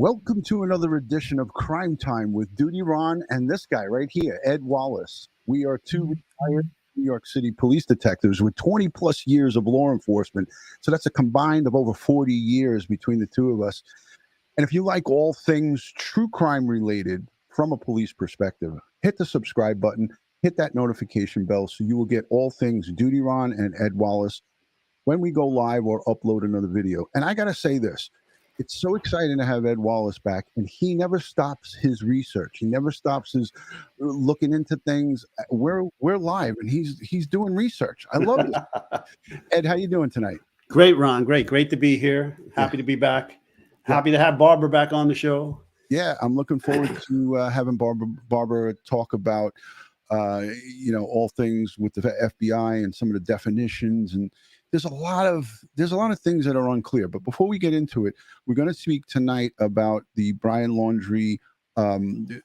Welcome to another edition of Crime Time with DutyRon and this guy right here, Ed Wallace. We are two retired New York City police detectives with 20 plus years of law enforcement. So that's a combined of over 40 years between the two of us. And if you like all things true crime related from a police perspective, hit the subscribe button, hit that notification bell so you will get all things DutyRon and Ed Wallace when we go live or upload another video. And I got to say this. It's so exciting to have Ed Wallace back, and he never stops his research. He never stops his looking into things. We're live, and he's doing research. I love it. Ed, how you doing tonight? Great, Ron. Great to be here. Happy to be back. Happy to have Barbara back on the show. Yeah, I'm looking forward to having Barbara talk about all things with the FBI and some of the definitions, and there's a lot of things that are unclear. But before we get into it, we're going to speak tonight about the Brian Laundrie, the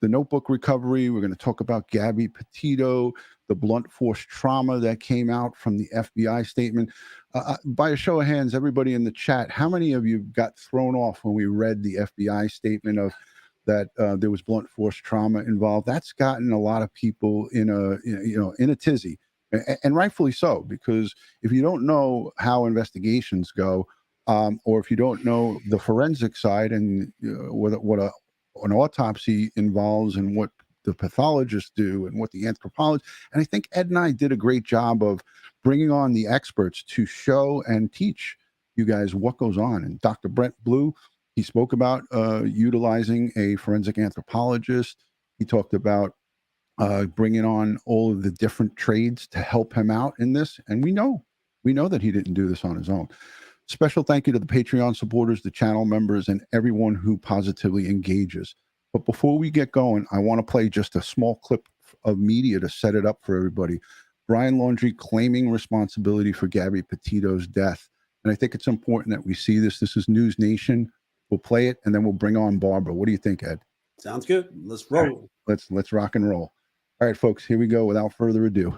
notebook recovery. We're going to talk about Gabby Petito, the blunt force trauma that came out from the FBI statement. By a show of hands, everybody in the chat, how many of you got thrown off when we read the FBI statement of that there was blunt force trauma involved? That's gotten a lot of people in a tizzy. And rightfully so, because if you don't know how investigations go, or if you don't know the forensic side and what an autopsy involves and what the pathologists do and what the anthropologists, and I think Ed and I did a great job of bringing on the experts to show and teach you guys what goes on. And Dr. Brent Blue, he spoke about utilizing a forensic anthropologist. He talked about bringing on all of the different trades to help him out in this. And we know that he didn't do this on his own. Special thank you to the Patreon supporters, the channel members, and everyone who positively engages. But before we get going, I want to play just a small clip of media to set it up for everybody. Brian Laundrie claiming responsibility for Gabby Petito's death. And I think it's important that we see this. This is Newsnation. We'll play it, and then we'll bring on Barbara. What do you think, Ed? Sounds good. Let's roll. Right, let's rock and roll. All right, folks, here we go without further ado.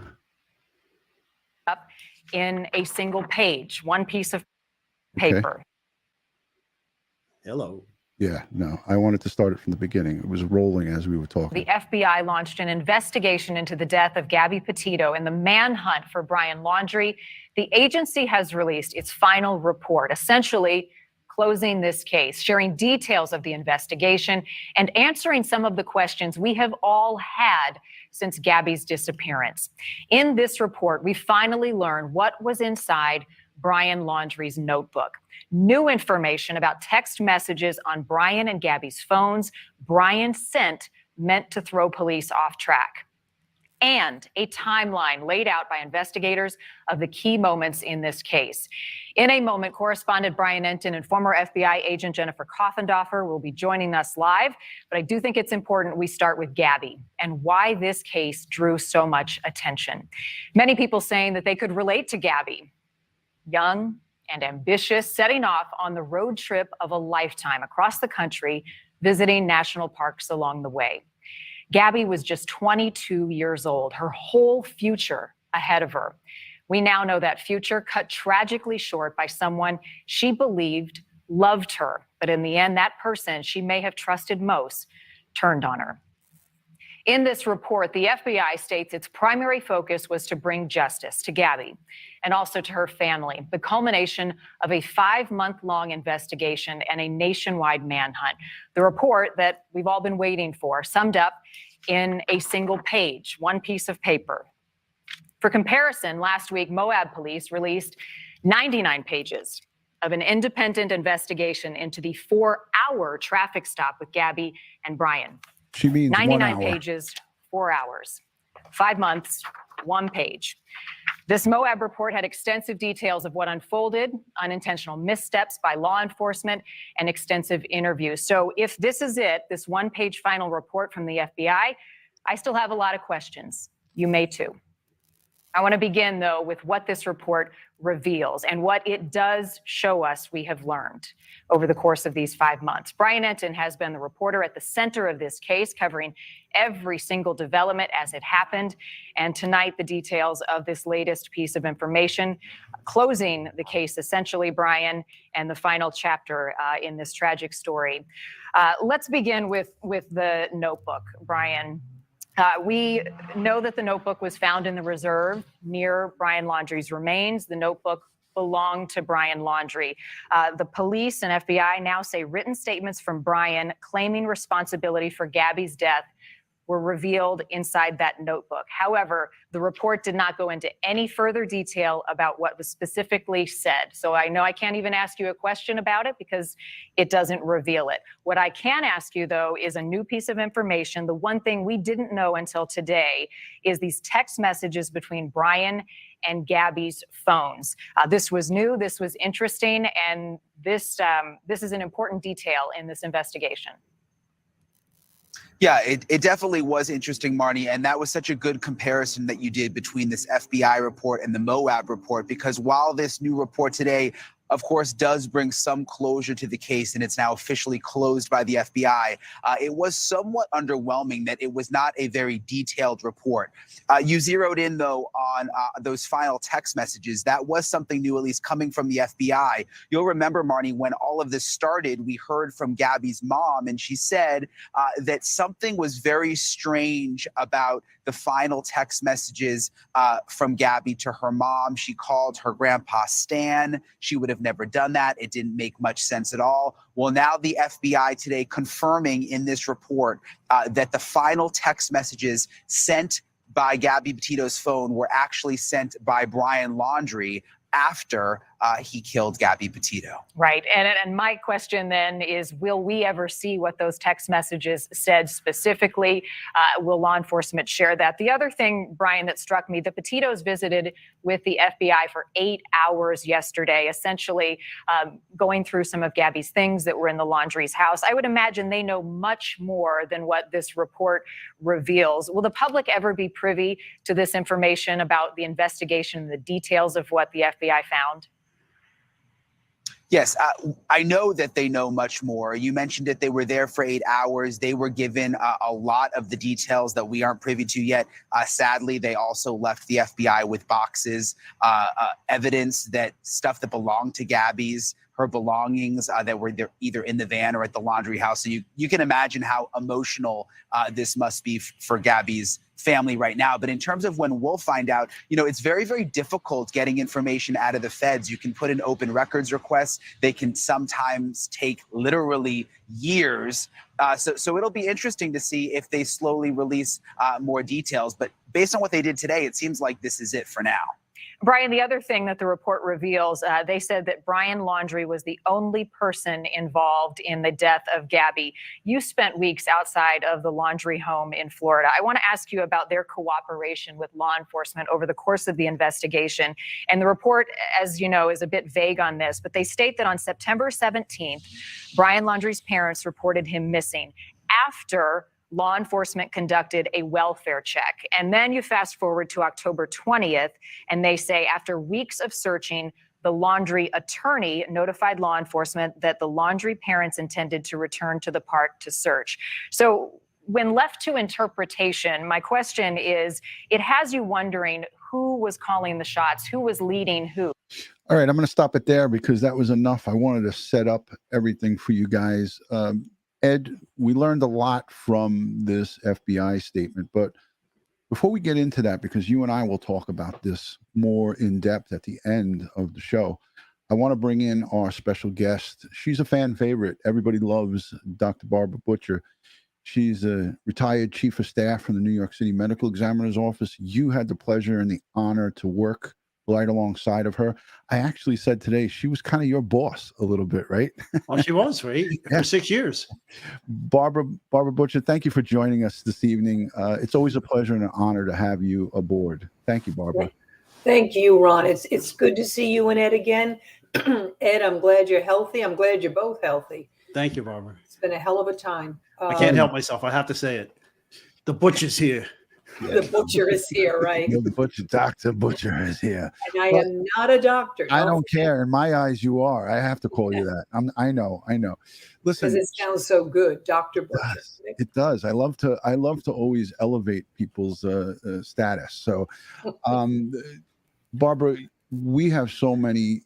Up in a single page, one piece of paper. Okay. Hello. Yeah, no, I wanted to start it from the beginning. It was rolling as we were talking. The FBI launched an investigation into the death of Gabby Petito and the manhunt for Brian Laundrie. The agency has released its final report, essentially closing this case, sharing details of the investigation, and answering some of the questions we have all had since Gabby's disappearance. In this report, we finally learned what was inside Brian Laundrie's notebook. New information about text messages on Brian and Gabby's phones Brian sent meant to throw police off track. And a timeline laid out by investigators of the key moments in this case. In a moment, correspondent Brian Enton and former FBI agent Jennifer Coffendorfer will be joining us live. But I do think it's important we start with Gabby and why this case drew so much attention. Many people saying that they could relate to Gabby, young and ambitious, setting off on the road trip of a lifetime across the country, visiting national parks along the way. Gabby was just 22 years old, her whole future ahead of her. We now know that future cut tragically short by someone she believed loved her. But in the end, that person she may have trusted most turned on her. In this report, the FBI states its primary focus was to bring justice to Gabby and also to her family, the culmination of a 5-month-long investigation and a nationwide manhunt. The report that we've all been waiting for, summed up in a single page, one piece of paper. For comparison, last week, Moab police released 99 pages of an independent investigation into the 4-hour traffic stop with Gabby and Brian. She means 99 pages, 4 hours, 5 months, 1 page. This Moab report had extensive details of what unfolded, unintentional missteps by law enforcement, and extensive interviews. So if this is it, this 1-page final report from the FBI, I still have a lot of questions. You may too. I want to begin, though, with what this report reveals and what it does show us we have learned over the course of these 5 months. Brian Enton has been the reporter at the center of this case, covering every single development as it happened. And tonight, the details of this latest piece of information, closing the case, essentially, Brian, and the final chapter in this tragic story. Let's begin with the notebook, Brian. We know that the notebook was found in the reserve near Brian Laundrie's remains. The notebook belonged to Brian Laundrie. The police and FBI now say written statements from Brian claiming responsibility for Gabby's death were revealed inside that notebook. However, the report did not go into any further detail about what was specifically said. So I know I can't even ask you a question about it because it doesn't reveal it. What I can ask you, though, is a new piece of information. The one thing we didn't know until today is these text messages between Brian and Gabby's phones. This was new, this was interesting, and this is an important detail in this investigation. Yeah, it definitely was interesting, Marnie, and that was such a good comparison that you did between this FBI report and the Moab report, because while this new report today, of course, does bring some closure to the case, and it's now officially closed by the FBI, it was somewhat underwhelming that it was not a very detailed report. You zeroed in, though, on those final text messages. That was something new, at least coming from the FBI. You'll remember, Marnie, when all of this started, we heard from Gabby's mom, and she said that something was very strange about the final text messages from Gabby to her mom. She called her grandpa Stan. She would have never done that. It didn't make much sense at all. Well, now the FBI today confirming in this report that the final text messages sent by Gabby Petito's phone were actually sent by Brian Laundrie after he killed Gabby Petito. Right. And my question then is, will we ever see what those text messages said specifically? Will law enforcement share that? The other thing, Brian, that struck me, the Petitos visited with the FBI for 8 hours yesterday, essentially going through some of Gabby's things that were in the Laundrie's house. I would imagine they know much more than what this report reveals. Will the public ever be privy to this information about the investigation and the details of what the FBI found? Yes, I know that they know much more. You mentioned that they were there for 8 hours. They were given a lot of the details that we aren't privy to yet. Sadly, they also left the FBI with boxes, evidence that stuff that belonged to Gabby's, her belongings that were either in the van or at the Laundrie house. So you can imagine how emotional this must be for Gabby's family right now. But in terms of when we'll find out, it's very, very difficult getting information out of the feds. You can put in open records requests. They can sometimes take literally years. So it'll be interesting to see if they slowly release more details. But based on what they did today, it seems like this is it for now. Brian, the other thing that the report reveals, they said that Brian Laundrie was the only person involved in the death of Gabby. You spent weeks outside of the Laundrie home in Florida. I want to ask you about their cooperation with law enforcement over the course of the investigation. And the report, as you know, is a bit vague on this, but they state that on September 17th, Brian Laundrie's parents reported him missing after law enforcement conducted a welfare check. And then you fast forward to October 20th, and they say after weeks of searching, the Laundrie attorney notified law enforcement that the Laundrie parents intended to return to the park to search. So when left to interpretation, my question is, it has you wondering who was calling the shots, who was leading who? All right, I'm going to stop it there because that was enough. I wanted to set up everything for you guys. Ed, we learned a lot from this FBI statement, but before we get into that, because you and I will talk about this more in depth at the end of the show, I want to bring in our special guest. She's a fan favorite. Everybody loves Dr. Barbara Butcher. She's a retired chief of staff from the New York City Medical Examiner's Office. You had the pleasure and the honor to work right alongside of her. I actually said today she was kind of your boss a little bit, right? Well, she was, right? Yeah. For 6 years. Barbara Butcher, thank you for joining us this evening. It's always a pleasure and an honor to have you aboard. Thank you, Barbara. Thank you, Ron. It's good to see you and Ed again. Ed, I'm glad you're healthy. I'm glad you're both healthy. Thank you, Barbara. It's been a hell of a time. I can't help myself. I have to say it. The Butcher's here. The butcher is here, right? The butcher, Dr. Butcher is here. And I am not a doctor. I don't care. In my eyes, you are. I have to call you that. I know. Listen, because it sounds so good, Dr. Butcher. It does. I love to always elevate people's status. So, Barbara, we have so many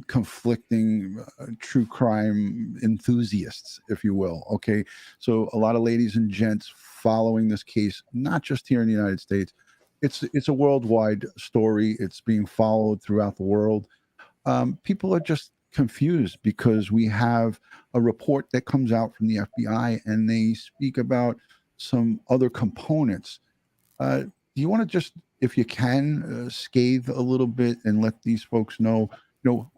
conflicting true crime enthusiasts, if you will. Okay, so a lot of ladies and gents following this case, not just here in the United States. It's a worldwide story. It's being followed throughout the world. People are just confused because we have a report that comes out from the FBI and they speak about some other components. Do you want to just, if you can, scathe a little bit and let these folks know,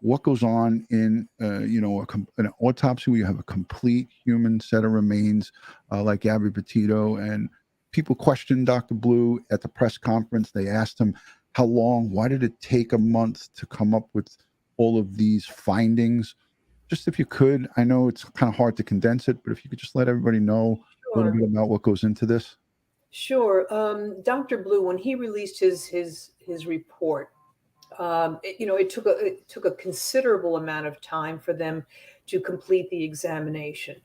what goes on in, an autopsy where you have a complete human set of remains, like Gabby Petito, and people questioned Dr. Blue at the press conference. They asked him how long, why did it take a month to come up with all of these findings? Just if you could, I know it's kind of hard to condense it, but if you could just let everybody know a little bit about what goes into this. Sure. Dr. Blue, when he released his report, it took a considerable amount of time for them to complete the examination.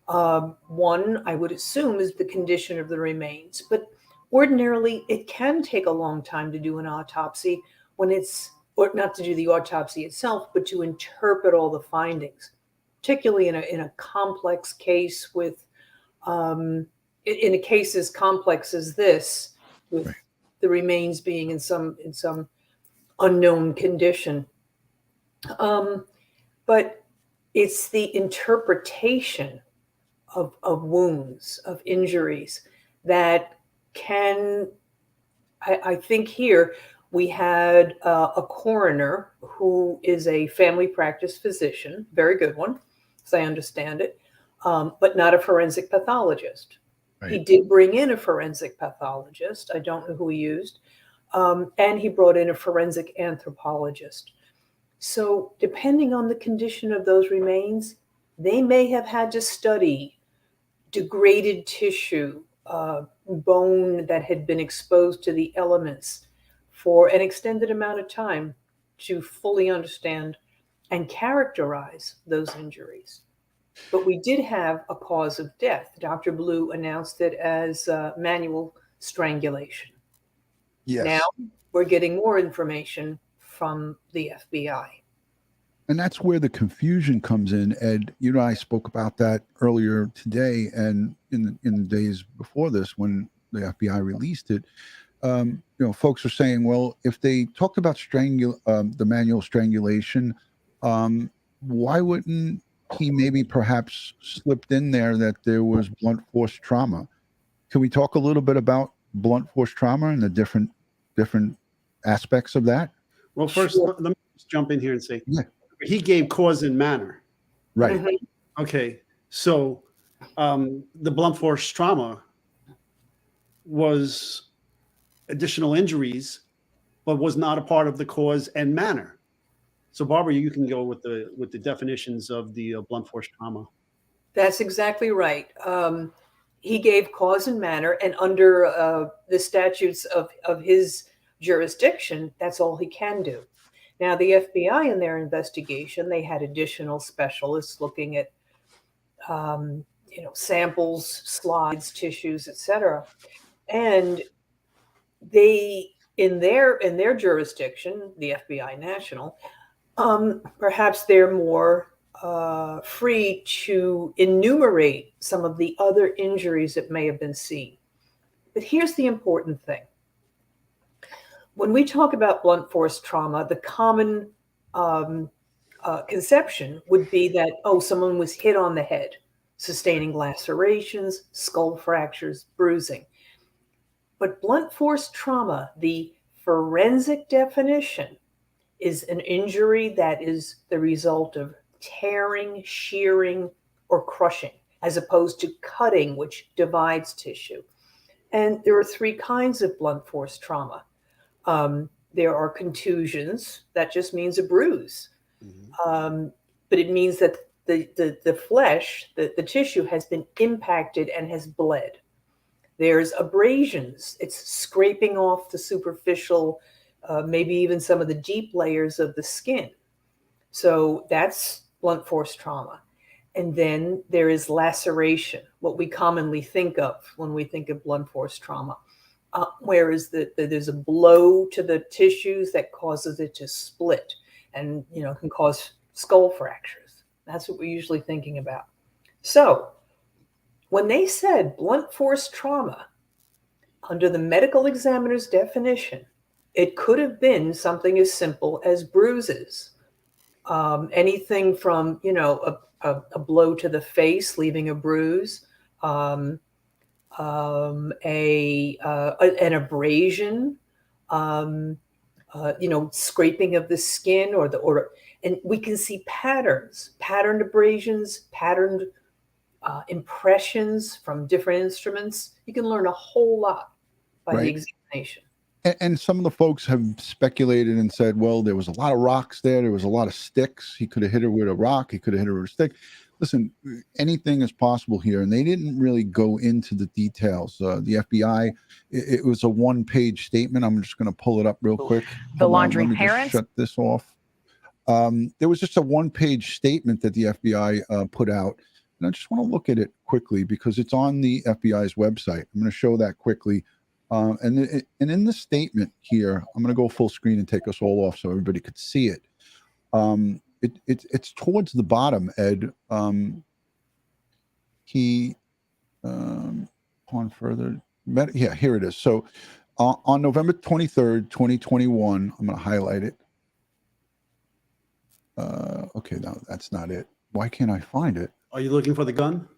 One, I would assume, is the condition of the remains, but ordinarily it can take a long time to do an autopsy or not to do the autopsy itself, but to interpret all the findings, particularly in a complex case with, in a case as complex as this, with right. the remains being in some unknown condition. But it's the interpretation of wounds, of injuries that can, I think here, we had a coroner who is a family practice physician, very good one, as I understand it, but not a forensic pathologist. Right. He did bring in a forensic pathologist. I don't know who he used. And he brought in a forensic anthropologist. So depending on the condition of those remains, they may have had to study degraded tissue, bone that had been exposed to the elements for an extended amount of time to fully understand and characterize those injuries. But we did have a cause of death. Dr. Blue announced it as manual strangulation. Yes. Now we're getting more information from the FBI. And that's where the confusion comes in, Ed. You and I spoke about that earlier today and in the days before this when the FBI released it. Folks are saying, well, if they talked about the manual strangulation, why wouldn't he maybe perhaps slipped in there that there was blunt force trauma? Can we talk a little bit about blunt force trauma and the different aspects of that? Well, first, let me just jump in here and say, yeah. He gave cause and manner. Right. Mm-hmm. Okay. So the blunt force trauma was additional injuries, but was not a part of the cause and manner. So Barbara, you can go with the definitions of the blunt force trauma. That's exactly right. He gave cause and manner, and under the statutes of his jurisdiction, that's all he can do. Now, the FBI in their investigation, they had additional specialists looking at, samples, slides, tissues, etc. And they, in their jurisdiction, the FBI national, perhaps they're more free to enumerate some of the other injuries that may have been seen. But here's the important thing. When we talk about blunt force trauma, the common conception would be that, someone was hit on the head, sustaining lacerations, skull fractures, bruising. But blunt force trauma, the forensic definition, is an injury that is the result of tearing, shearing, or crushing, as opposed to cutting, which divides tissue. And there are three kinds of blunt force trauma. There are contusions. That just means a bruise. Mm-hmm. But it means that the flesh, the tissue has been impacted and has bled. There's abrasions. It's scraping off the superficial, maybe even some of the deep layers of the skin. So that's blunt force trauma. And then there is laceration, what we commonly think of when we think of blunt force trauma. Whereas there's a blow to the tissues that causes it to split and, can cause skull fractures. That's what we're usually thinking about. So when they said blunt force trauma, under the medical examiner's definition, it could have been something as simple as bruises. Anything from, a blow to the face, leaving a bruise, an abrasion, scraping of the skin and we can see patterned abrasions, patterned impressions from different instruments. You can learn a whole lot by the examination. And some of the folks have speculated and said, well, there was a lot of rocks there. There was a lot of sticks. He could have hit her with a rock. He could have hit her with a stick. Listen, anything is possible here. And they didn't really go into the details. The FBI, it was a one-page statement. I'm just going to pull it up real quick. The Laundrie parents. Shut this off. There was just a one-page statement that the FBI put out. And I just want to look at it quickly because it's on the FBI's website. I'm going to show that quickly. And in the statement here, I'm going to go full screen and take us all off so everybody could see it. It's towards the bottom, Ed. On further, yeah, here it is. So on November 23rd, 2021, I'm going to highlight it. Okay, no, that's not it. Why can't I find it? Are you looking for the gun?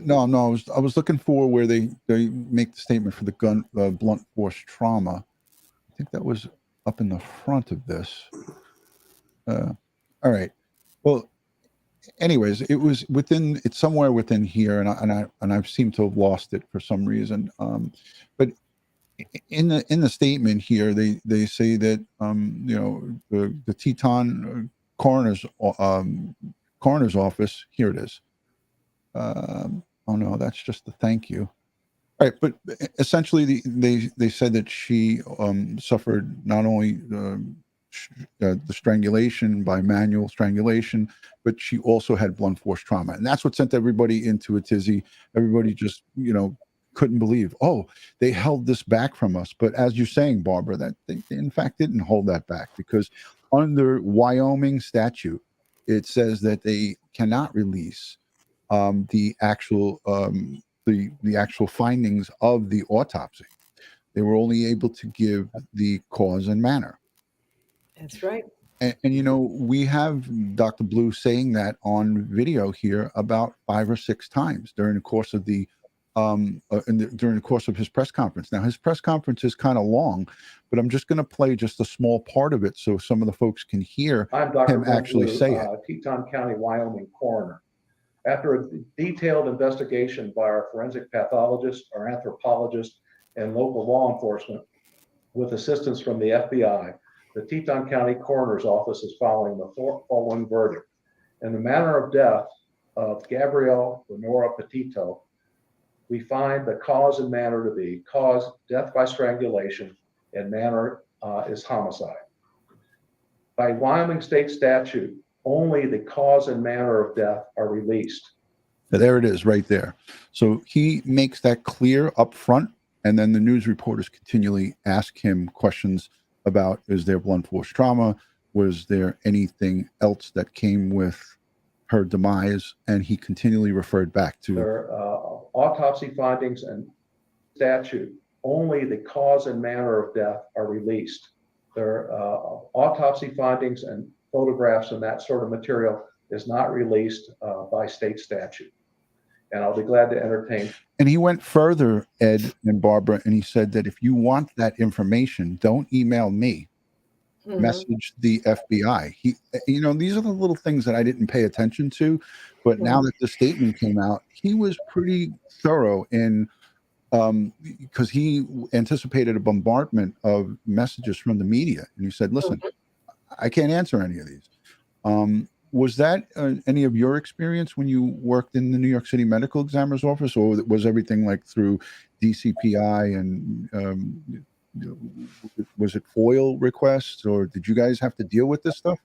No. I was looking for where they make the statement for the gun, blunt force trauma. I think that was up in the front of this. All right. Well, anyways, it was within. It's somewhere within here, and I've seemed to have lost it for some reason. But in the statement here, they say that the Teton coroner's office. Here it is. Oh no, that's just the thank you. All right, but essentially they said that she suffered not only the strangulation by manual strangulation, but she also had blunt force trauma, and that's what sent everybody into a tizzy. Everybody just couldn't believe. Oh, they held this back from us. But as you're saying, Barbara, that they in fact didn't hold that back, because under Wyoming statute, it says that they cannot release the actual findings of the autopsy. They were only able to give the cause and manner. That's right. And we have Dr. Blue saying that on video here about 5 or 6 times during the course of during the course of his press conference. Now, his press conference is kind of long, but I'm just going to play just a small part of it so some of the folks can hear him actually say it. Teton County, Wyoming coroner. After a detailed investigation by our forensic pathologist, our anthropologist, and local law enforcement, with assistance from the FBI, the Teton County Coroner's Office is following the following verdict. In the manner of death of Gabrielle Lenora Petito, we find the cause and manner to be death by strangulation, and manner is homicide. By Wyoming state statute, only the cause and manner of death are released. There it is right there. So he makes that clear up front, and then the news reporters continually ask him questions about, is there blunt force trauma? Was there anything else that came with her demise? And he continually referred back to their autopsy findings and statute. Only the cause and manner of death are released. Their autopsy findings and photographs and that sort of material is not released by state statute. And I'll be glad to entertain. And he went further, Ed and Barbara, and he said that if you want that information, don't email me. Mm-hmm. Message the FBI. These are the little things that I didn't pay attention to, but now that the statement came out, he was pretty thorough in because he anticipated a bombardment of messages from the media, and he said, "Listen, I can't answer any of these." was that any of your experience when you worked in the New York City Medical Examiner's Office, or was everything like through DCPI and was it FOIL requests, or did you guys have to deal with this stuff?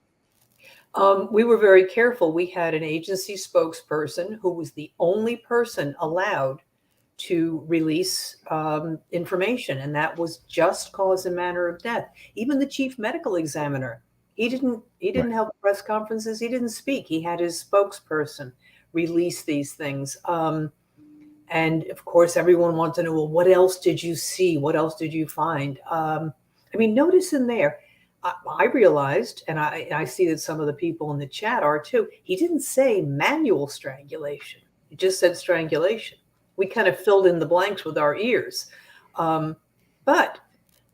We were very careful. We had an agency spokesperson who was the only person allowed to release information, and that was just cause and manner of death. Even the chief medical examiner, he didn't Right. have press conferences. He didn't speak. He had his spokesperson release these things. And of course, everyone wanted to know, well, what else did you see? What else did you find? I mean, notice in there, I realized, and I see that some of the people in the chat are too, he didn't say manual strangulation. He just said strangulation. We kind of filled in the blanks with our ears. But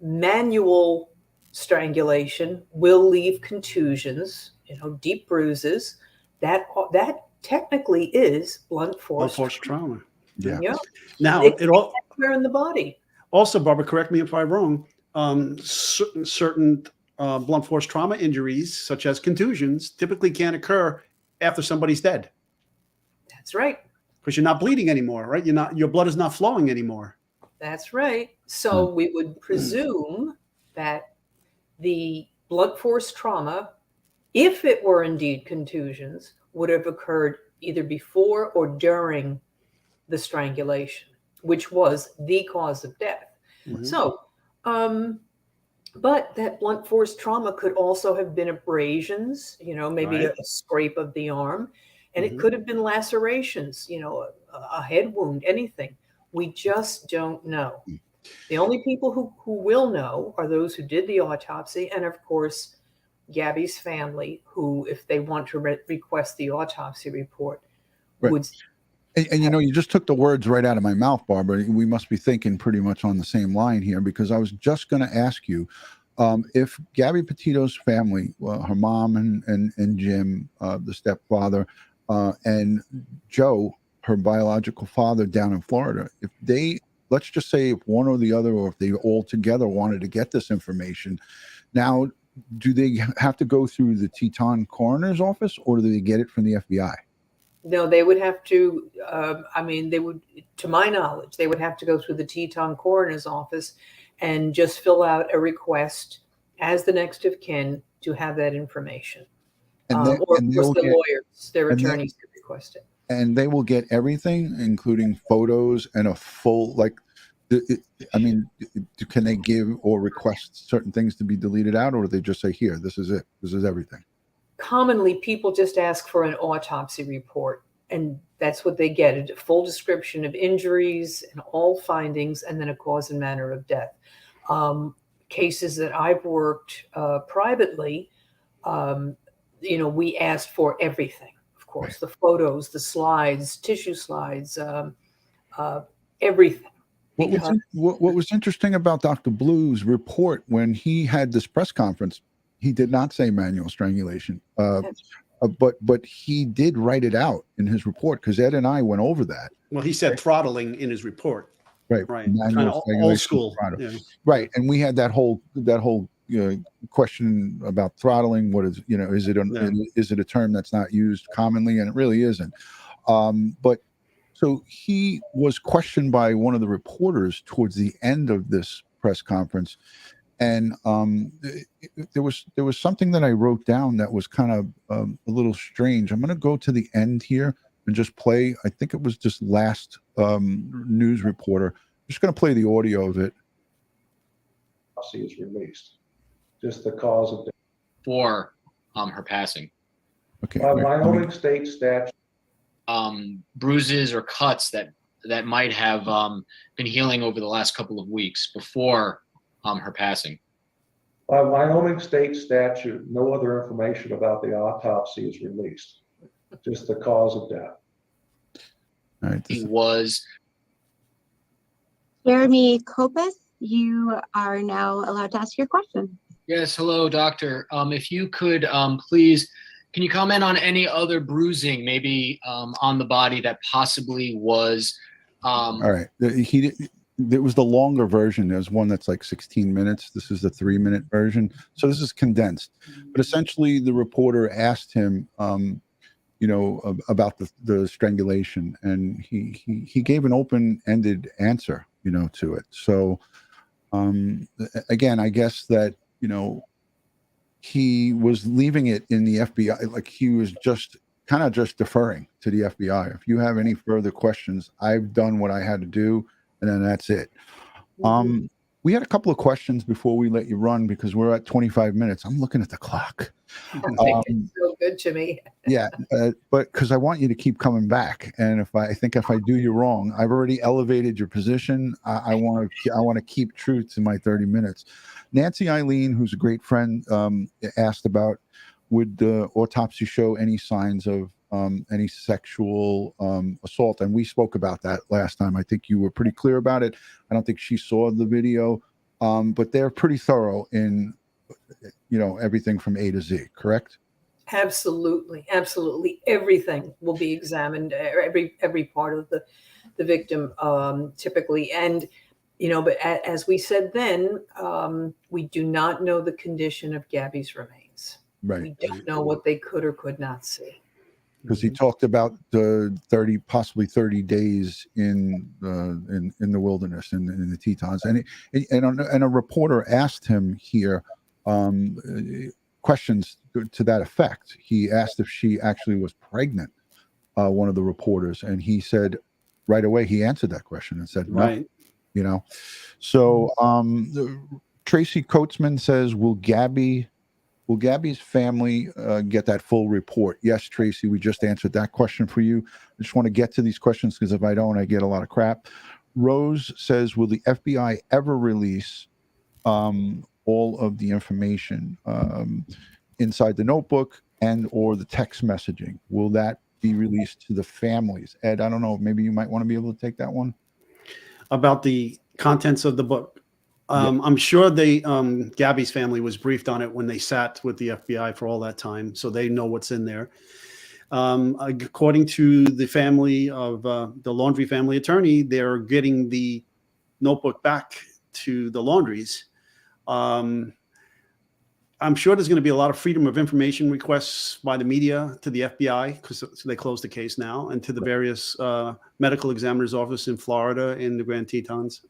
manual strangulation will leave contusions, deep bruises. That technically is blunt force trauma. Yeah. Now, it it all anywhere in the body. also, Barbara, correct me if I'm wrong. Certain blunt force trauma injuries, such as contusions, typically can't occur after somebody's dead That's right. because you're not bleeding anymore, right? Your blood is not flowing anymore. That's right. So we would presume that the blunt force trauma, if it were indeed contusions, would have occurred either before or during the strangulation, which was the cause of death. Mhm. So, but that blunt force trauma could also have been abrasions, maybe Right. a scrape of the arm, and Mhm. it could have been lacerations, a head wound, anything. We just don't know. The only people who will know are those who did the autopsy, and of course, Gabby's family, who, if they want to request the autopsy report, Right. would. And you just took the words right out of my mouth, Barbara. We must be thinking pretty much on the same line here, because I was just going to ask you if Gabby Petito's family, her mom and Jim, the stepfather, and Joe, her biological father down in Florida, if they, let's just say if one or the other, or if they all together wanted to get this information, now, do they have to go through the Teton coroner's office, or do they get it from the FBI? No, they would have to, they would, to my knowledge, they would have to go through the Teton coroner's office and just fill out a request as the next of kin to have that information. And then, or and of course, they'll the get- lawyers, their and then- attorneys could request it. and they will get everything, including photos and a full, can they give or request certain things to be deleted out, or do they just say, here, this is it, this is everything? Commonly, people just ask for an autopsy report, and that's what they get, a full description of injuries and all findings, and then a cause and manner of death. Cases that I've worked privately, we asked for everything, of course, the photos, the slides, tissue slides, everything. What was interesting about Dr. Blue's report when he had this press conference, he did not say manual strangulation, but he did write it out in his report, because Ed and I went over that. Well, he said throttling in his report. Right. Right. Manual Kind of old strangulation, school. throttle. Yeah. Right. And we had that whole question about throttling. What is, is it a term that's not used commonly? And it really isn't. But so he was questioned by one of the reporters towards the end of this press conference. And there was something that I wrote down that was kind of a little strange. I'm going to go to the end here and just play. I think it was just last news reporter. I'm just going to play the audio of it. Is released. Just the cause of death. For her passing. Okay. By Wyoming state statute. Bruises or cuts that might have been healing over the last couple of weeks before her passing. By Wyoming state statute, no other information about the autopsy is released. Just the cause of death. All right. He was. Jeremy Kopis, you are now allowed to ask your question. Yes, hello, doctor. If you could please, can you comment on any other bruising, maybe on the body that possibly was? All right. there was the longer version. There's one that's like 16 minutes. This is the 3-minute version. So this is condensed. But essentially, the reporter asked him, about the strangulation, and he gave an open-ended answer, to it. So again, I guess that he was leaving it in the FBI, like he was just kind of just deferring to the FBI. If you have any further questions, I've done what I had to do, and then that's it. We had a couple of questions before we let you run because we're at 25 minutes. I'm looking at the clock. It's so good to me. Yeah, but because I want you to keep coming back, and if I do you wrong, I've already elevated your position. I want to keep true to my 30 minutes. Nancy Eileen, who's a great friend, asked about, would the autopsy show any signs of any sexual assault? And we spoke about that last time. I think you were pretty clear about it. I don't think she saw the video, but they're pretty thorough in everything from A to Z, correct? Absolutely. Everything will be examined, every part of the victim, typically. And, but as we said then, we do not know the condition of Gabby's remains. Right. We don't know what they could or could not see. Because he talked about the possibly 30 days in the wilderness, in the Tetons, and a reporter asked him here questions to that effect. He asked if she actually was pregnant, one of the reporters, and he said right away, he answered that question and said, no. Right. So Tracy Coatsman says, will Gabby's family get that full report? Yes, Tracy, we just answered that question for you. I just want to get to these questions because if I don't, I get a lot of crap. Rose says, will the FBI ever release all of the information inside the notebook and or the text messaging? Will that be released to the families? Ed, I don't know, maybe you might want to be able to take that one. About the contents of the book. I'm sure Gabby's family was briefed on it when they sat with the FBI for all that time, so they know what's in there. According to the family of the Laundrie family attorney, they're getting the notebook back to the Laundries. I'm sure there's going to be a lot of freedom of information requests by the media to the FBI because they closed the case now, and to the various medical examiner's office in Florida in the Grand Tetons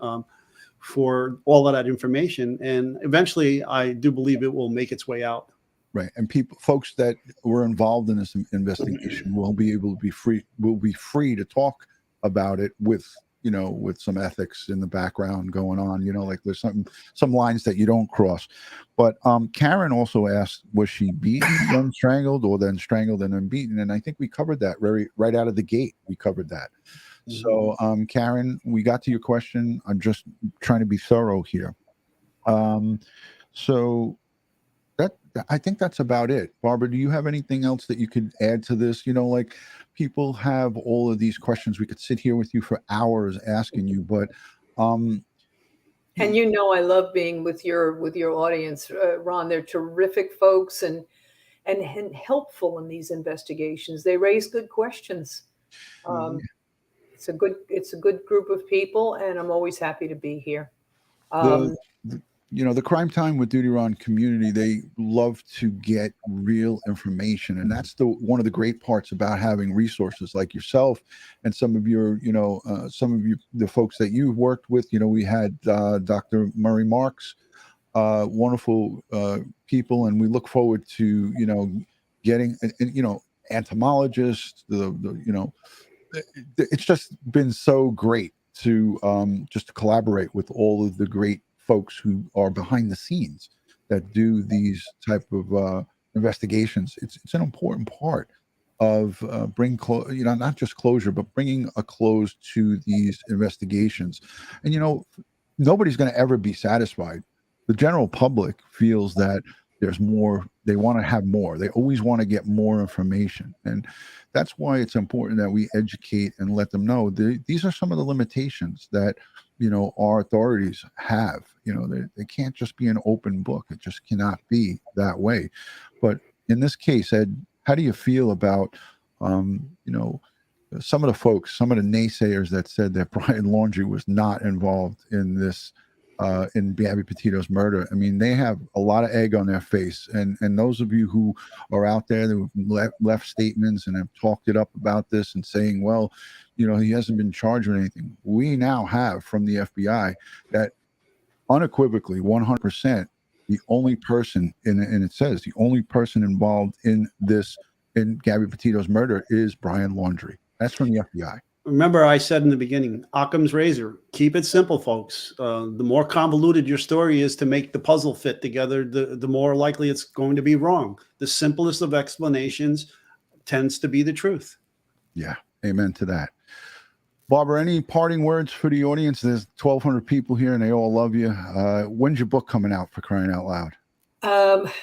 for all of that information. And eventually, I do believe it will make its way out. Right, and folks that were involved in this investigation will be able to be free to talk about it with some ethics in the background going on, like there's some lines that you don't cross. But Karen also asked, was she beaten, then strangled, or then strangled and then beaten? And I think we covered that right out of the gate. We covered that. So Karen, we got to your question. I'm just trying to be thorough here. So I think that's about it. Barbara, do you have anything else that you could add to this? Like people have all of these questions. We could sit here with you for hours asking you, but and I love being with your audience, Ron. They're terrific folks and helpful in these investigations. They raise good questions. It's a good group of people, and I'm always happy to be here. The Crime Time with DutyRon community, they love to get real information. And that's one of the great parts about having resources like yourself and some of the folks that you've worked with. We had Dr. Murray Marks, wonderful people. And we look forward to, getting, entomologists, it's just been so great to just to collaborate with all of the great folks who are behind the scenes that do these type of investigations. It's an important part of not just closure, but bringing a close to these investigations. And nobody's going to ever be satisfied. The general public feels that there's more. They want to have more. They always want to get more information, and that's why it's important that we educate and let them know these are some of the limitations that our authorities have. They can't just be an open book. It just cannot be that way. But in this case, Ed, how do you feel about some of the folks, some of the naysayers that said that Brian Laundrie was not involved in this, in Gabby Petito's murder. I mean, they have a lot of egg on their face, and those of you who are out there that left statements and have talked it up about this and saying, well, you know, he hasn't been charged with anything. We now have from the FBI that unequivocally 100% the only person and it says the only person involved in this, in Gabby Petito's murder, is Brian Laundrie. That's from the FBI. Remember, I said in the beginning, Occam's razor. Keep it simple, folks. The more convoluted your story is to make the puzzle fit together, the more likely it's going to be wrong. The simplest of explanations tends to be the truth. Yeah, amen to that. Barbara, any parting words for the audience? There's 1,200 people here, and they all love you. When's your book coming out, for crying out loud?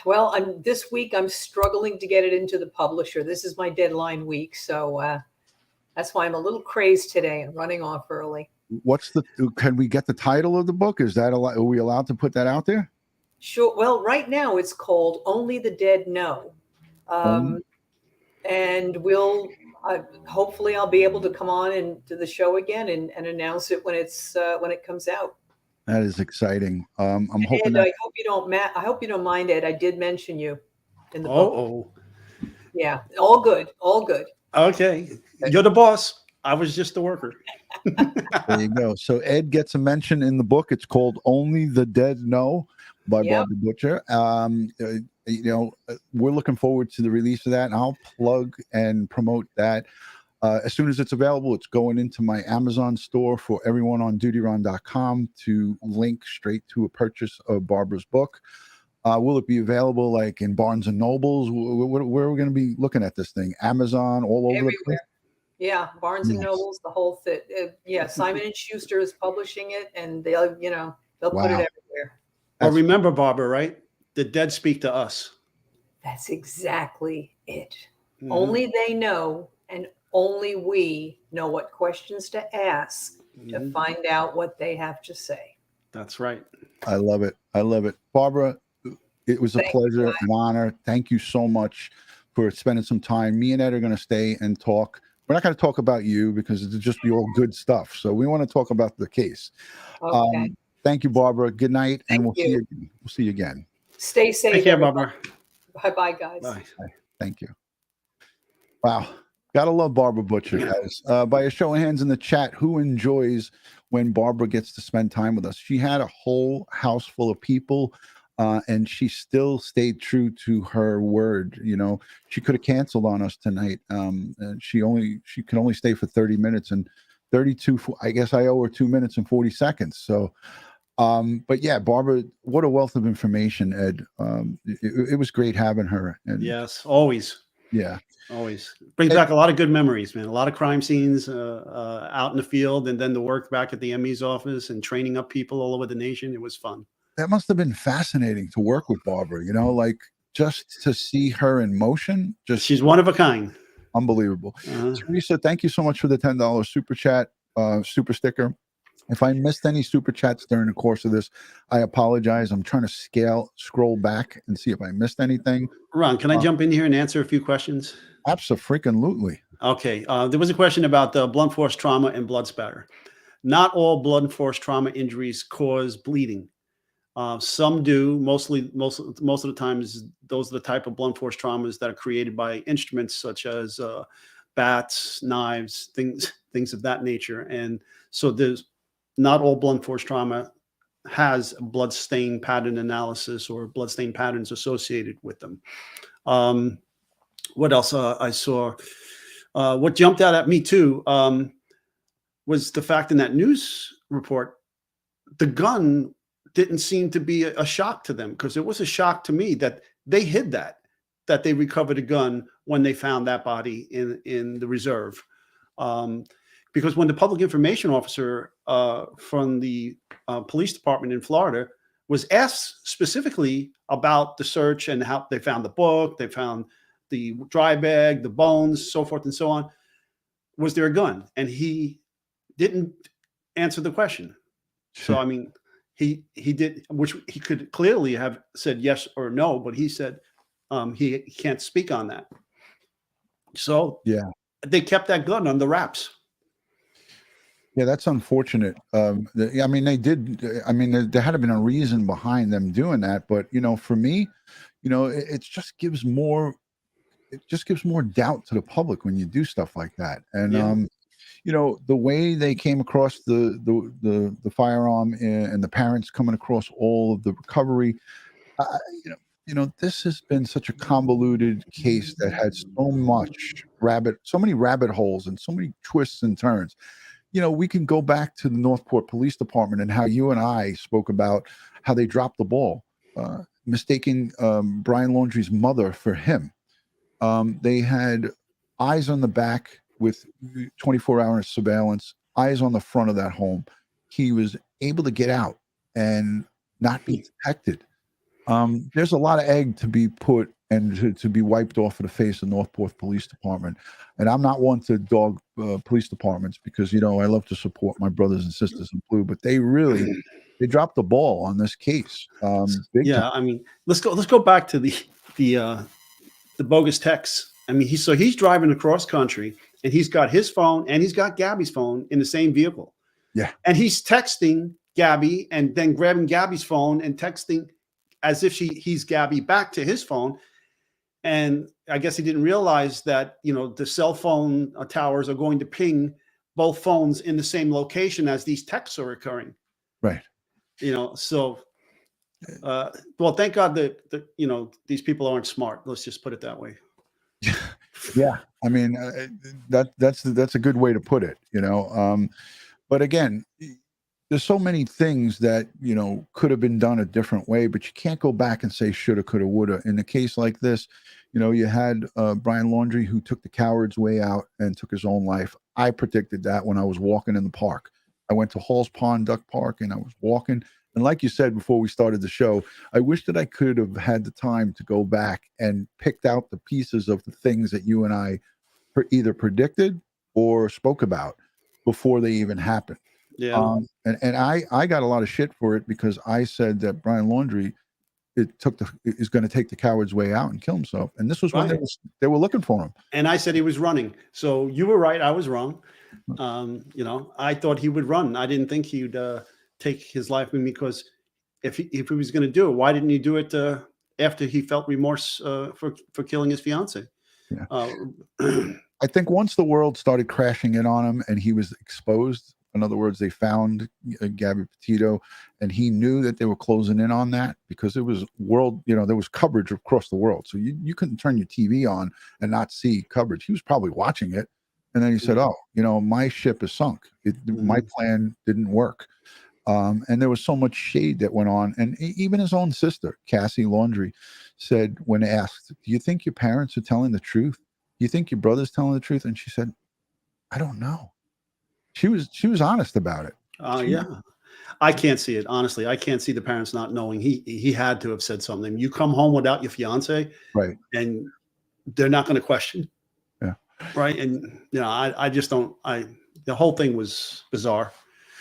Well, this week I'm struggling to get it into the publisher. This is my deadline week, so that's why I'm a little crazed today and running off early. Can we get the title of the book? Are we allowed to put that out there? Sure. Well, right now it's called Only the Dead Know. And hopefully I'll be able to come on and to the show again and announce it when it comes out. That is exciting. I'm hoping. Ed, I hope you don't mind, Ed. I did mention you in the book. Yeah, all good. Okay, you're the boss. I was just the worker. There you go. So Ed gets a mention in the book. It's called Only the Dead Know by Barbara Butcher. We're looking forward to the release of that, and I'll plug and promote that as soon as it's available. It's going into my Amazon store for everyone on DutyRon.com to link straight to a purchase of Barbara's book. Will it be available like in Barnes and Nobles? Where are we going to be looking at this thing? Amazon, all over everywhere. the place? Yeah, Barnes and Nobles, the whole thing. Simon and Schuster is publishing it, and they'll put it everywhere. Well, remember, Barbara, right? The dead speak to us. That's exactly it. Mm-hmm. Only they know, and only we know what questions to ask to find out what they have to say. That's right. I love it. Barbara, it was a pleasure, an honor. Thank you so much for spending some time. Me and Ed are going to stay and talk. We're not going to talk about you because it's just be all good stuff. So we want to talk about the case. Okay. Thank you, Barbara. Good night, and we'll see you again. Stay safe. Take care, Barbara. Bye, guys. Bye. Thank you. Wow. Gotta love Barbara Butcher, guys. By a show of hands in the chat, who enjoys when Barbara gets to spend time with us? She had a whole house full of people, and she still stayed true to her word. You know, she could have canceled on us tonight. And she could only stay for 30 minutes and 32. I guess I owe her 2 minutes and 40 seconds. So, but yeah, Barbara, what a wealth of information, Ed. It was great having her. And yes, always. Yeah. Always brings back a lot of good memories, man. A lot of crime scenes out in the field, and then the work back at the ME's office and training up people all over the nation. It was fun. That must have been fascinating to work with Barbara, you know, like just to see her in motion. She's one of a kind. Unbelievable. Teresa, thank you so much for the $10 super chat, super sticker. If I missed any super chats during the course of this, I apologize. I'm trying to scroll back and see if I missed anything. Ron, can I jump in here and answer a few questions? Absolutely. Okay. There was a question about blunt force trauma and blood spatter. Not all blunt force trauma injuries cause bleeding. Some do. Most of the times, those are the type of blunt force traumas that are created by instruments such as bats, knives, things of that nature. And so there's not all blunt force trauma has blood stain pattern analysis or blood stain patterns associated with them. What else I saw? What jumped out at me too was the fact in that news report, the gun didn't seem to be a shock to them, because it was a shock to me that they hid that they recovered a gun when they found that body in the reserve. Because when the public information officer from the police department in Florida was asked specifically about the search and how they found the book, they found the dry bag, the bones, so forth and so on, was there a gun? And he didn't answer the question. So, I mean, he did, which he could clearly have said yes or no, but he said he can't speak on that. So yeah. they kept that gun under wraps. Yeah, that's unfortunate. I mean, they did. I mean, there had to been a reason behind them doing that. But for me, it just gives more. It just gives more doubt to the public when you do stuff like that. And the way they came across the firearm and the parents coming across all of the recovery. This has been such a convoluted case that had so many rabbit holes and so many twists and turns. We can go back to the Northport Police Department and how you and I spoke about how they dropped the ball, mistaking Brian Laundrie's mother for him. They had eyes on the back with 24-hour surveillance, eyes on the front of that home. He was able to get out and not be detected. There's a lot of egg to be put and to be wiped off of the face of Northport Police Department. And I'm not one to dog police departments because, I love to support my brothers and sisters in blue, but they dropped the ball on this case. Big time. I mean, let's go back to the bogus texts. I mean, he's driving across country and he's got his phone and he's got Gabby's phone in the same vehicle. Yeah. And he's texting Gabby and then grabbing Gabby's phone and texting as if he's Gabby back to his phone. And I guess he didn't realize that, the cell phone towers are going to ping both phones in the same location as these texts are occurring. Right. So, well, thank God that these people aren't smart. Let's just put it that way. Yeah. I mean, that's a good way to put it, but again, there's so many things that, could have been done a different way, but you can't go back and say shoulda, coulda, woulda. In a case like this, you had Brian Laundrie who took the coward's way out and took his own life. I predicted that when I was walking in the park. I went to Halls Pond Duck Park and I was walking. And like you said before we started the show, I wish that I could have had the time to go back and picked out the pieces of the things that you and I either predicted or spoke about before they even happened. Yeah. And I got a lot of shit for it because I said that Brian Laundrie is going to take the coward's way out and kill himself. And this was when they were looking for him. And I said he was running. So you were right. I was wrong. I thought he would run. I didn't think he'd take his life because if he was going to do it, why didn't he do it after he felt remorse for killing his fiance? Yeah. I think once the world started crashing in on him and he was exposed, in other words, they found Gabby Petito and he knew that they were closing in on that because it was there was coverage across the world. So you couldn't turn your TV on and not see coverage. He was probably watching it. And then he said, oh, my ship is sunk. My plan didn't work. And there was so much shade that went on. And even his own sister, Cassie Laundrie, said when asked, do you think your parents are telling the truth? Do you think your brother's telling the truth? And she said, I don't know. She was honest about it. Yeah. I can't see it. Honestly, I can't see the parents not knowing. He had to have said something. You come home without your fiance, right? And they're not going to question. Yeah. Right. And I just don't. The whole thing was bizarre.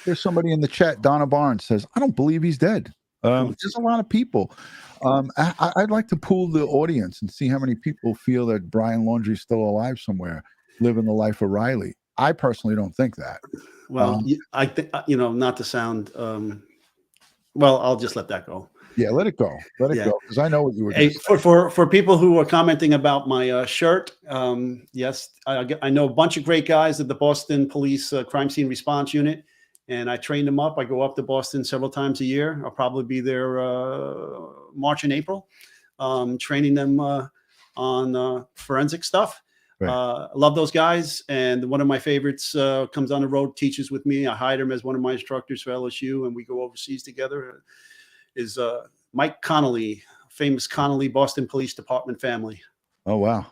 There's somebody in the chat. Donna Barnes says, I don't believe he's dead. There's a lot of people. I'd like to pool the audience and see how many people feel that Brian Laundrie's still alive somewhere, living the life of Riley. I personally don't think that. Well, I think, not to sound, well, I'll just let that go. Yeah, let it go. Let it go. Because I know what you were doing. For people who are commenting about my shirt, yes, I know a bunch of great guys at the Boston Police Crime Scene Response Unit, and I train them up. I go up to Boston several times a year. I'll probably be there March and April, training them on forensic stuff. Right. I love those guys. And one of my favorites comes on the road, teaches with me. I hired him as one of my instructors for LSU, and we go overseas together. Is Mike Connolly, famous Connolly Boston Police Department family. Oh, wow.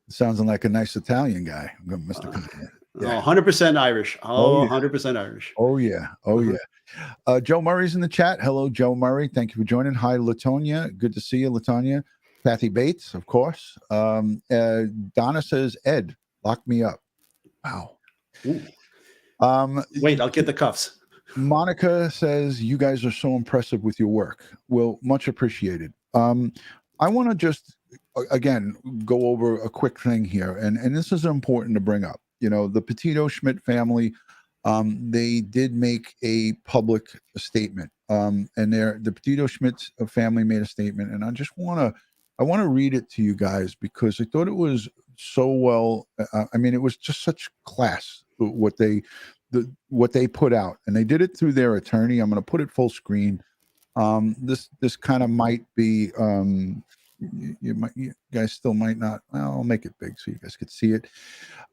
Sounds like a nice Italian guy. Mr. Connolly. Yeah. 100% Irish. Oh, yeah. 100% Irish. Oh, yeah. Oh, yeah. Joe Murray's in the chat. Hello, Joe Murray. Thank you for joining. Hi, Latonia. Good to see you, Latonia. Kathy Bates, of course. Donna says, Ed, lock me up. Wow. Wait, I'll get the cuffs. Monica says, you guys are so impressive with your work. Well, much appreciated. I want to just again, go over a quick thing here, and this is important to bring up. You know, the Petito Schmidt family, they did make a public statement, and the Petito Schmidt family made a statement, and I want to read it to you guys because I thought it was so well. I mean, it was just such class what they put out, and they did it through their attorney. I'm going to put it full screen. This kind of might be you guys still might not. Well, I'll make it big so you guys could see it.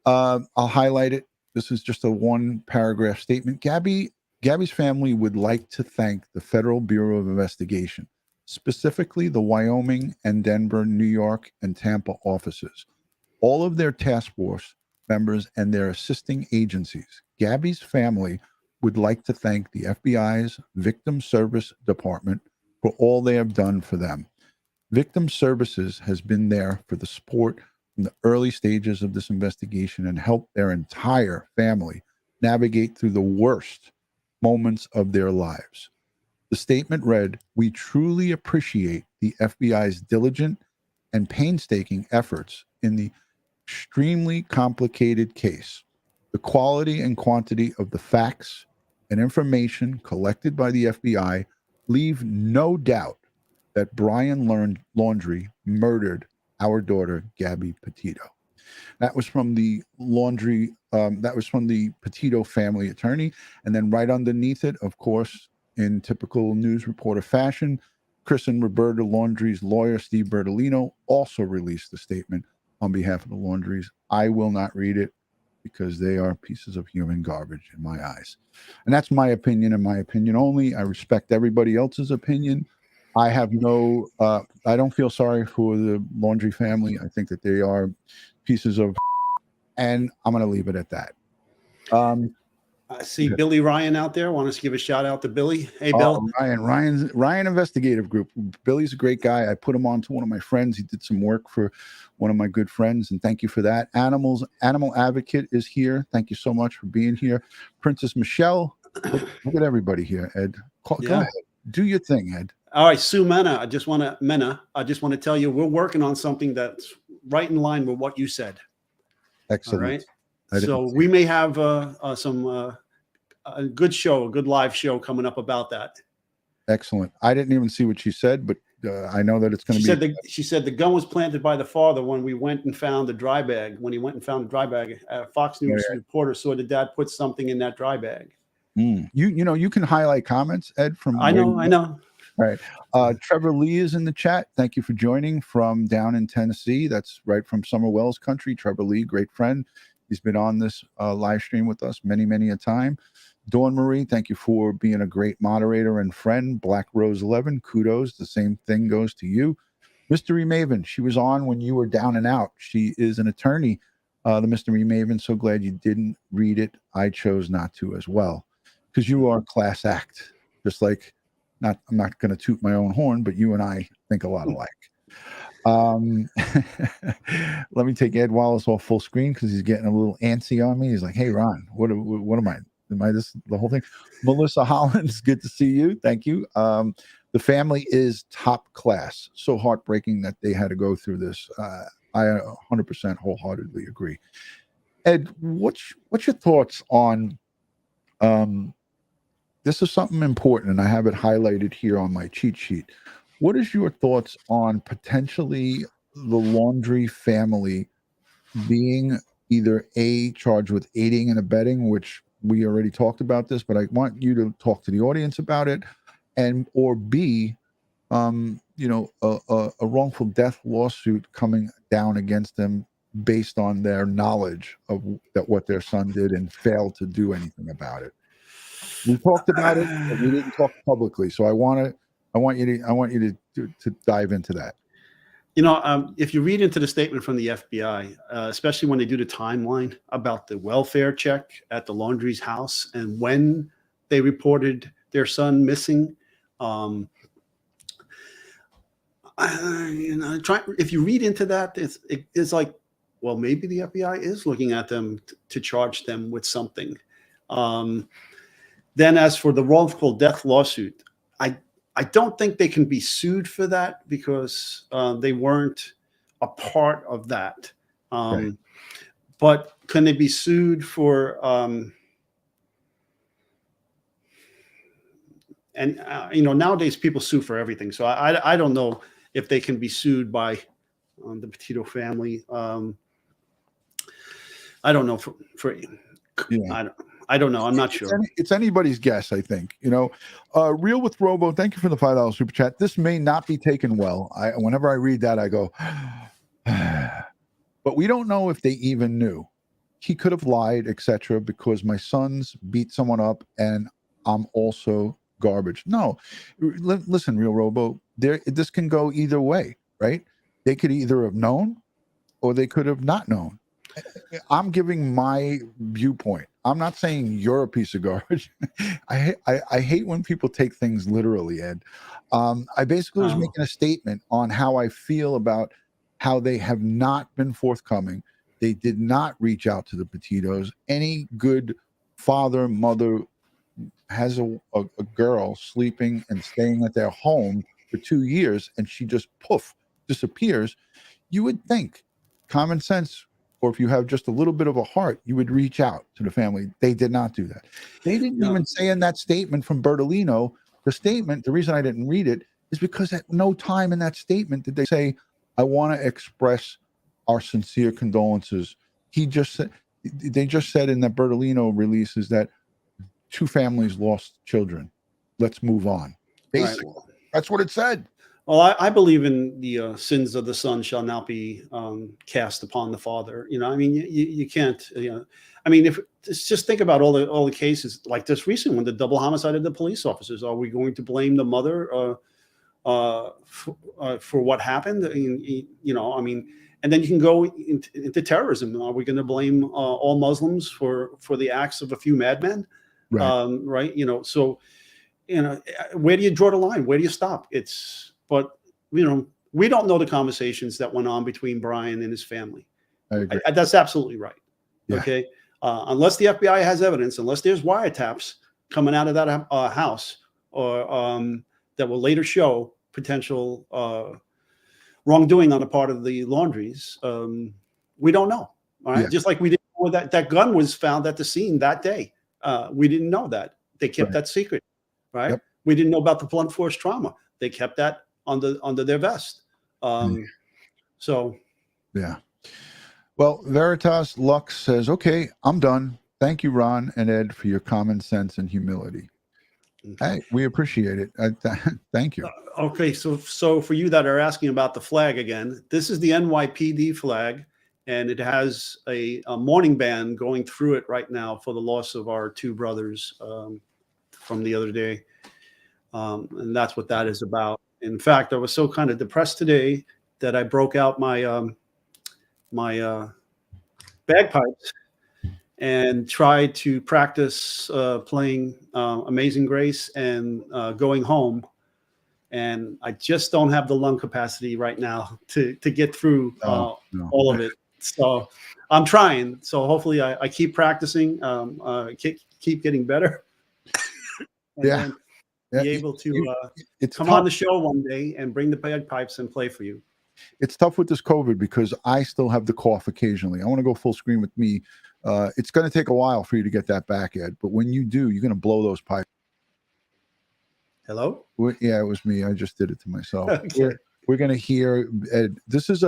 I'll highlight it. This is just a 1-paragraph statement. Gabby's family would like to thank the Federal Bureau of Investigation, specifically the Wyoming and Denver, New York, and Tampa offices, all of their task force members and their assisting agencies. Gabby's family would like to thank the FBI's Victim Service Department for all they have done for them. Victim Services has been there for the support from the early stages of this investigation and helped their entire family navigate through the worst moments of their lives. The statement read, "We truly appreciate the FBI's diligent and painstaking efforts in the extremely complicated case. The quality and quantity of the facts and information collected by the FBI leave no doubt that Brian Laundrie murdered our daughter, Gabby Petito." That was from the Laundrie, that was from the Petito family attorney. And then right underneath it, of course, in typical news reporter fashion, Chris and Roberta Laundrie's lawyer, Steve Bertolino, also released a statement on behalf of the Laundries. I will not read it because they are pieces of human garbage in my eyes. And that's my opinion and my opinion only. I respect everybody else's opinion. I have no, I don't feel sorry for the Laundrie family. I think that they are pieces of, and I'm going to leave it at that. I see Billy Ryan out there. Want us to give a shout out to Billy. Hey, Bill. Ryan Investigative Group. Billy's a great guy. I put him on to one of my friends. He did some work for one of my good friends, and thank you for that. Animal Advocate is here. Thank you so much for being here. Princess Michelle. Look at everybody here, Ed. Go ahead. Do your thing, Ed. All right, Sue Mena. I just want to tell you we're working on something that's right in line with what you said. Excellent. All right. So we may have a good show, a good live show coming up about that. Excellent. I didn't even see what she said, but I know that it's going to be. She said the gun was planted by the father when we went and found the dry bag. When he went and found the dry bag, Fox News reporter saw the dad put something in that dry bag. You know, you can highlight comments, Ed. From I know. All right. Trevor Lee is in the chat. Thank you for joining from down in Tennessee. That's right from Summer Wells country. Trevor Lee, great friend. He's been on this live stream with us many a time. Dawn Marie, thank you for being a great moderator and friend. Black Rose 11, kudos. The same thing goes to you. Mystery Maven, she was on when you were down and out. She is an attorney, the Mystery Maven. So glad you didn't read it. I chose not to as well because you are a class act. Just like, I'm not going to toot my own horn, but you and I think a lot alike. Let me take Ed Wallace off full screen because he's getting a little antsy on me. He's like, "Hey, Ron, what am I? Am I this the whole thing?" Melissa Hollins, good to see you. Thank you. The family is top class. So heartbreaking that they had to go through this. I 100% wholeheartedly agree. Ed, what's your thoughts on? This is something important, and I have it highlighted here on my cheat sheet. What is your thoughts on potentially the Laundrie family being either A, charged with aiding and abetting, which we already talked about this, but I want you to talk to the audience about it, or B, a wrongful death lawsuit coming down against them based on their knowledge of what their son did and failed to do anything about it. We talked about it, but we didn't talk publicly. So I want you to dive into that. You know, if you read into the statement from the FBI, especially when they do the timeline about the welfare check at the Laundrie's house and when they reported their son missing, if you read into that, it's like, well, maybe the FBI is looking at them to charge them with something. Then as for the wrongful death lawsuit, I don't think they can be sued for that because they weren't a part of that. Right. But can they be sued for? Nowadays people sue for everything. So I don't know if they can be sued by the Petito family. I don't know I don't know. I'm not sure. It's anybody's guess, I think. Real with Robo, thank you for the $5 super chat. This may not be taken well. Whenever I read that, I go, but we don't know if they even knew. He could have lied, etc., because my sons beat someone up and I'm also garbage. No, listen, Real Robo, this can go either way, right? They could either have known or they could have not known. I'm giving my viewpoint. I'm not saying you're a piece of garbage. I hate when people take things literally, Ed. I basically was making a statement on how I feel about how they have not been forthcoming. They did not reach out to the Petitos. Any good father, mother has a girl sleeping and staying at their home for 2 years and she just poof disappears. You would think common sense, or if you have just a little bit of a heart, you would reach out to the family. They did not do that. They didn't even say in that statement from Bertolino, the reason I didn't read it is because at no time in that statement did they say, I want to express our sincere condolences. They just said in that Bertolino release is that 2 families lost children. Let's move on. Basically, right. That's what it said. Well, I believe in the sins of the son shall not be cast upon the father. I mean, you can't. I mean, if just think about all the cases like this recent one, the double homicide of the police officers. Are we going to blame the mother for what happened? I mean, and then you can go into terrorism. Are we going to blame all Muslims for the acts of a few madmen? Right. Right. So where do you draw the line? Where do you stop? But we don't know the conversations that went on between Brian and his family. I agree. That's absolutely right. Yeah. Okay. Unless the FBI has evidence, unless there's wiretaps coming out of that house, or that will later show potential wrongdoing on the part of the Laundries, we don't know. All right. Yeah. Just like we didn't know that gun was found at the scene that day. We didn't know that. They kept that secret. Right. Yep. We didn't know about the blunt force trauma. They kept that under their vest. So, yeah. Well, Veritas Lux says, okay, I'm done. Thank you, Ron and Ed, for your common sense and humility. Okay. Hey, we appreciate it. Thank you. Okay. So for you that are asking about the flag again, this is the NYPD flag, and it has a mourning band going through it right now for the loss of our 2 brothers from the other day. And that's what that is about. In fact, I was so kind of depressed today that I broke out my my bagpipes and tried to practice playing Amazing Grace and Going Home. And I just don't have the lung capacity right now to get through all of it. So I'm trying. So hopefully I keep practicing, keep getting better. Yeah. Be able to come on the show one day and bring the bagpipes and play for you. It's tough with this COVID because I still have the cough occasionally. I want to go full screen with me. It's going to take a while for you to get that back, Ed. But when you do, you're going to blow those pipes. Hello? Yeah, it was me. I just did it to myself. Okay. We're going to hear Ed. This is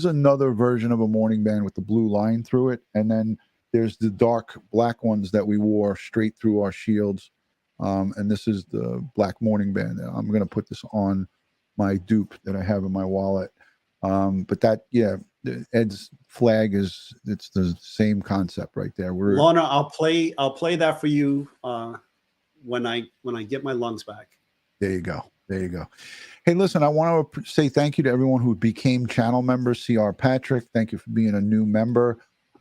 another version of a morning band with the blue line through it, and then there's the dark black ones that we wore straight through our shields. And this is the black morning band. I'm going to put this on my dupe that I have in my wallet. But that, yeah, Ed's flag it's the same concept right there. Lorna, I'll play that for you when I get my lungs back. There you go. Hey, listen, I want to say thank you to everyone who became channel members. CR Patrick, thank you for being a new member.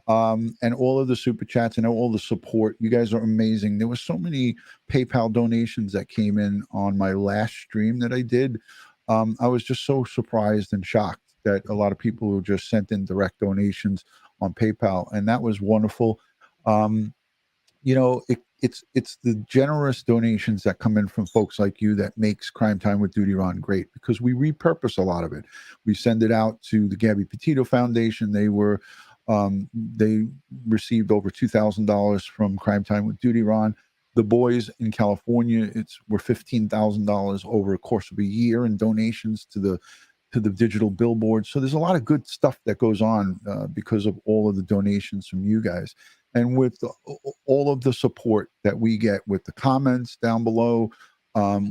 And all of the super chats and all the support. You guys are amazing. There were so many PayPal donations that came in on my last stream that I did. I was just so surprised and shocked that a lot of people who just sent in direct donations on PayPal, and that was wonderful. it's the generous donations that come in from folks like you that makes Crime Time with DutyRon great, because we repurpose a lot of it. We send it out to the Gabby Petito Foundation. They received over $2,000 from Crime Time with DutyRon. The boys in California, were $15,000 over a course of a year in donations to the digital billboard. So there's a lot of good stuff that goes on because of all of the donations from you guys. And with all of the support that we get with the comments down below,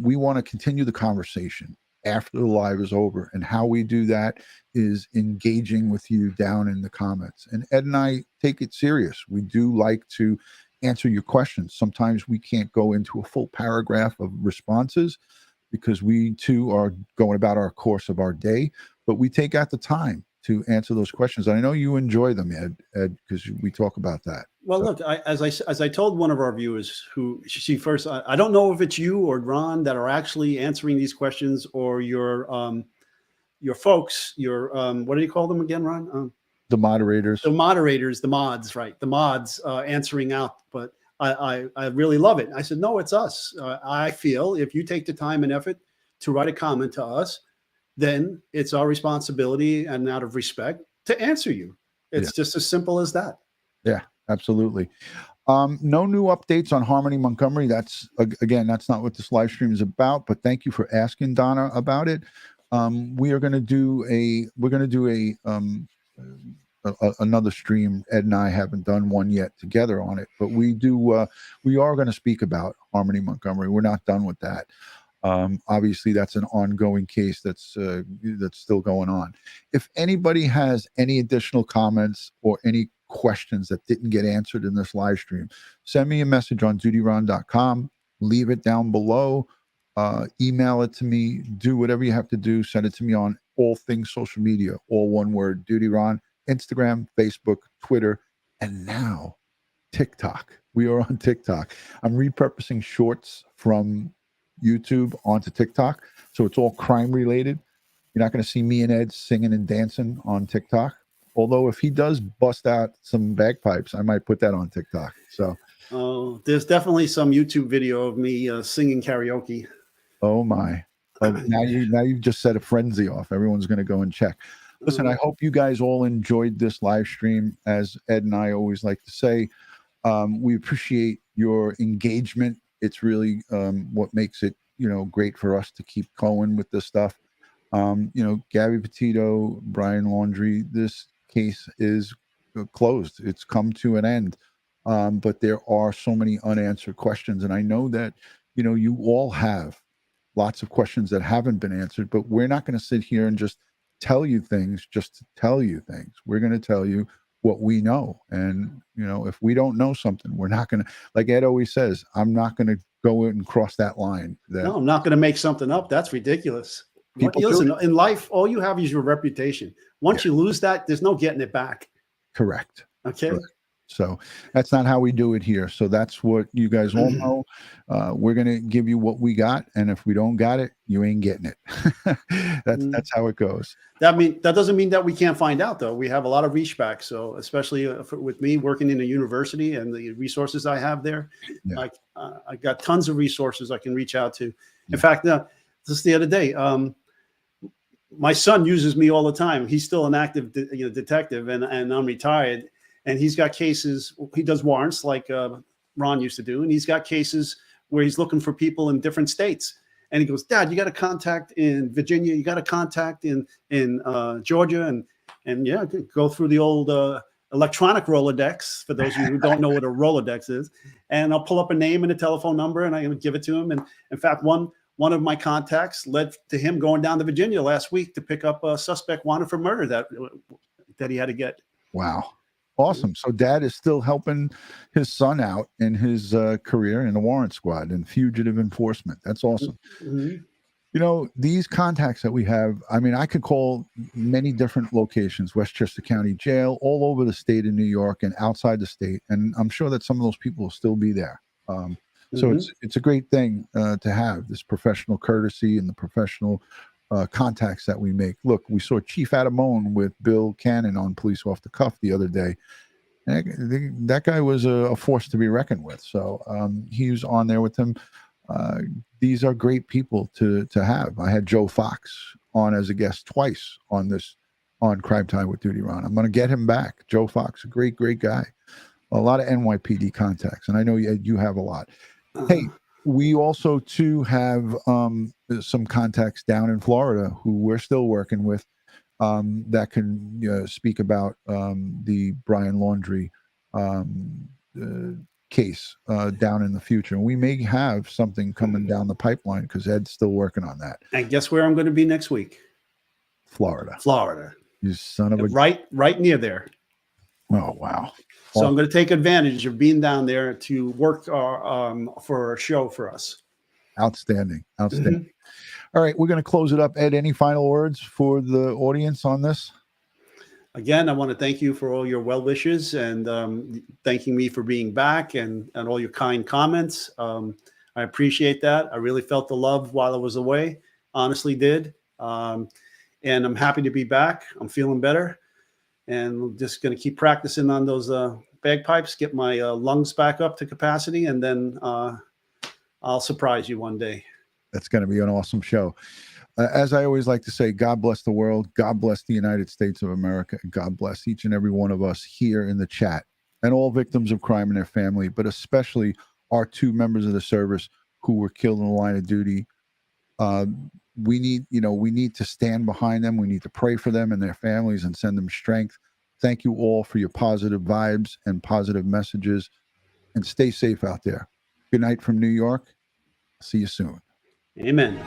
we want to continue the conversation after the live is over. And how we do that is engaging with you down in the comments. And Ed and I take it serious. We do like to answer your questions. Sometimes we can't go into a full paragraph of responses because we too are going about our course of our day, but we take out the time to answer those questions. And I know you enjoy them, Ed, because we talk about that. Well, so. Look, as I told one of our viewers who she first, I don't know if it's you or Ron that are actually answering these questions, or your folks, what do you call them again, Ron? The moderators. The mods, right? The mods answering out. But I really love it. I said, no, it's us. I feel if you take the time and effort to write a comment to us, then it's our responsibility and out of respect to answer you. It's just as simple as that. Yeah, absolutely. No new updates on Harmony Montgomery. That's that's not what this live stream is about, but thank you for asking, Donna, about it. We're going to do another stream. Ed and I haven't done one yet together on it, but we are going to speak about Harmony Montgomery. We're not done with that. Obviously that's an ongoing case that's still going on. If anybody has any additional comments or any questions that didn't get answered in this live stream, send me a message on dutyron.com, leave it down below, email it to me, do whatever you have to do. Send it to me on all things social media, all one word, DutyRon, Instagram, Facebook, Twitter, and now TikTok. We are on TikTok. I'm repurposing shorts from YouTube onto TikTok, so it's all crime related. You're not going to see me and Ed singing and dancing on TikTok, although if he does bust out some bagpipes, I might put that on TikTok. So there's definitely some YouTube video of me singing karaoke. Oh my. Now you've just set a frenzy off. Everyone's going to go and check. Listen, I hope you guys all enjoyed this live stream. As Ed and I always like to say, we appreciate your engagement. It's really what makes it, great for us to keep going with this stuff. Gabby Petito, Brian Laundrie, this case is closed. It's come to an end. But there are so many unanswered questions. And I know that, you all have lots of questions that haven't been answered, but we're not going to sit here and just tell you things just to tell you things. We're going to tell you what we know. And, if we don't know something, we're not going to, like Ed always says, I'm not going to go and cross that line. No, I'm not going to make something up. That's ridiculous. Listen, in life, all you have is your reputation. Once you lose that, there's no getting it back. Correct. Okay. Correct. So that's not how we do it here. So that's what you guys all know. We're going to give you what we got. And if we don't got it, you ain't getting it. That's how it goes. That doesn't mean that we can't find out, though. We have a lot of reach back. So especially with me working in a university and the resources I have there, I got tons of resources I can reach out to. In fact, just the other day, my son uses me all the time. He's still an active detective, and I'm retired. And he's got cases, he does warrants like Ron used to do. And he's got cases where he's looking for people in different states. And he goes, Dad, you got a contact in Virginia. You got a contact in Georgia. And go through the old electronic Rolodex, for those of you who don't know what a Rolodex is. And I'll pull up a name and a telephone number and I give it to him. And in fact, one of my contacts led to him going down to Virginia last week to pick up a suspect wanted for murder that he had to get. Wow. Awesome. So Dad is still helping his son out in his career in the warrant squad and fugitive enforcement. That's awesome. Mm-hmm. These contacts that we have, I could call many different locations, Westchester County Jail, all over the state of New York and outside the state. And I'm sure that some of those people will still be there. So it's a great thing to have this professional courtesy and the professional contacts that we make. Look, we saw Chief Adamone with Bill Cannon on Police Off the Cuff the other day. That guy was a force to be reckoned with. So he was on there with him. These are great people to have. I had Joe Fox on as a guest twice on Crime Time with DutyRon. I'm going to get him back. Joe Fox, a great guy. A lot of NYPD contacts, and I know you have a lot. Hey, we also too have some contacts down in Florida who we're still working with that can speak about the Brian Laundrie case down in the future. And we may have something coming down the pipeline because Ed's still working on that. And guess where I'm going to be next week? Florida. You son of a... Right near there. Oh, wow. So I'm going to take advantage of being down there to work for a show for us. Outstanding. All right, we're going to close it up. Ed, any final words for the audience on this? Again, I want to thank you for all your well wishes and thanking me for being back and all your kind comments. I appreciate that. I really felt the love while I was away. Honestly did. And I'm happy to be back. I'm feeling better. And we're just going to keep practicing on those bagpipes, get my lungs back up to capacity, and then I'll surprise you one day. That's going to be an awesome show. As I always like to say, God bless the world. God bless the United States of America. And God bless each and every one of us here in the chat and all victims of crime and their family, but especially our 2 members of the service who were killed in the line of duty. We need to stand behind them. We need to pray for them and their families and send them strength. Thank you all for your positive vibes and positive messages, and stay safe out there. Good night from New York. See you soon. Amen.